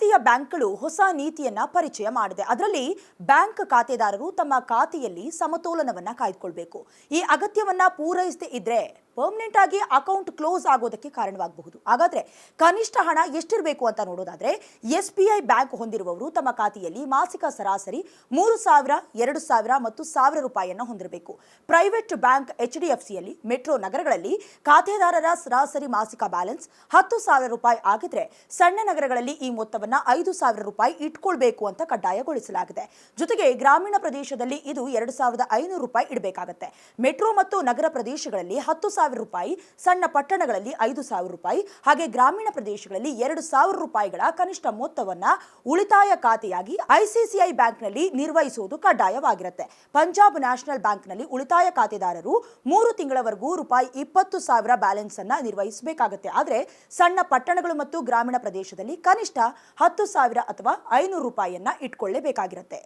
ಭಾರತೀಯ ಬ್ಯಾಂಕ್ಗಳು ಹೊಸ ನೀತಿಯನ್ನ ಪರಿಚಯ ಮಾಡಿದೆ. ಅದರಲ್ಲಿ ಬ್ಯಾಂಕ್ ಖಾತೆದಾರರು ತಮ್ಮ ಖಾತೆಯಲ್ಲಿ ಸಮತೋಲನವನ್ನ ಕಾಯ್ದುಕೊಳ್ಳಬೇಕು. ಈ ಅಗತ್ಯವನ್ನ ಪೂರೈಸದೇ ಇದ್ರೆ ಪರ್ಮನೆಂಟ್ ಆಗಿ ಅಕೌಂಟ್ ಕ್ಲೋಸ್ ಆಗೋದಕ್ಕೆ ಕಾರಣವಾಗಬಹುದು. ಹಾಗಾದ್ರೆ ಕನಿಷ್ಠ ಹಣ ಎಷ್ಟಿರಬೇಕು ಅಂತ ನೋಡೋದಾದ್ರೆ SBI ಬ್ಯಾಂಕ್ ಹೊಂದಿರುವವರು ತಮ್ಮ ಖಾತೆಯಲ್ಲಿ ಮಾಸಿಕ ಸರಾಸರಿ 3,000, 2,000 ಮತ್ತು 1,000 ರೂಪಾಯಿಯನ್ನು ಹೊಂದಿರಬೇಕು. ಪ್ರೈವೇಟ್ ಬ್ಯಾಂಕ್ HDFCಯಲ್ಲಿ ಮೆಟ್ರೋ ನಗರಗಳಲ್ಲಿ ಖಾತೆದಾರರ ಸರಾಸರಿ ಮಾಸಿಕ ಬ್ಯಾಲೆನ್ಸ್ 10,000 ರೂಪಾಯಿ ಆಗಿದ್ರೆ ಸಣ್ಣ ನಗರಗಳಲ್ಲಿ ಈ ಮೊತ್ತವನ್ನ 5,000 ರೂಪಾಯಿ ಇಟ್ಕೊಳ್ಬೇಕು ಅಂತ ಕಡ್ಡಾಯಗೊಳಿಸಲಾಗಿದೆ. ಜೊತೆಗೆ ಗ್ರಾಮೀಣ ಪ್ರದೇಶದಲ್ಲಿ ಇದು 2,500 ರೂಪಾಯಿ ಇಡಬೇಕಾಗುತ್ತೆ. ಮೆಟ್ರೋ ಮತ್ತು ನಗರ ಪ್ರದೇಶಗಳಲ್ಲಿ 10,000 ರೂಪಾಯಿ, ಸಣ್ಣ ಪಟ್ಟಣಗಳಲ್ಲಿ 5,000 ರೂಪಾಯಿ, ಹಾಗೆ ಗ್ರಾಮೀಣ ಪ್ರದೇಶಗಳಲ್ಲಿ 2,000 ರೂಪಾಯಿಗಳ ಕನಿಷ್ಠ ಮೊತ್ತವನ್ನ ಉಳಿತಾಯ ಖಾತೆಯಾಗಿ ICICI ಬ್ಯಾಂಕ್ನಲ್ಲಿ ನಿರ್ವಹಿಸುವುದು ಕಡ್ಡಾಯವಾಗಿರುತ್ತೆ. ಪಂಜಾಬ್ ನ್ಯಾಷನಲ್ ಬ್ಯಾಂಕ್ನಲ್ಲಿ ಉಳಿತಾಯ ಖಾತೆದಾರರು 3 ತಿಂಗಳವರೆಗೂ ರೂಪಾಯಿ 20,000 ಬ್ಯಾಲೆನ್ಸ್ ಅನ್ನ ನಿರ್ವಹಿಸಬೇಕಾಗುತ್ತೆ. ಆದರೆ ಸಣ್ಣ ಪಟ್ಟಣಗಳು ಮತ್ತು ಗ್ರಾಮೀಣ ಪ್ರದೇಶದಲ್ಲಿ ಕನಿಷ್ಠ 10,000 ಅಥವಾ 500 ರೂಪಾಯಿಯನ್ನ ಇಟ್ಕೊಳ್ಳೇಬೇಕಾಗಿರುತ್ತೆ.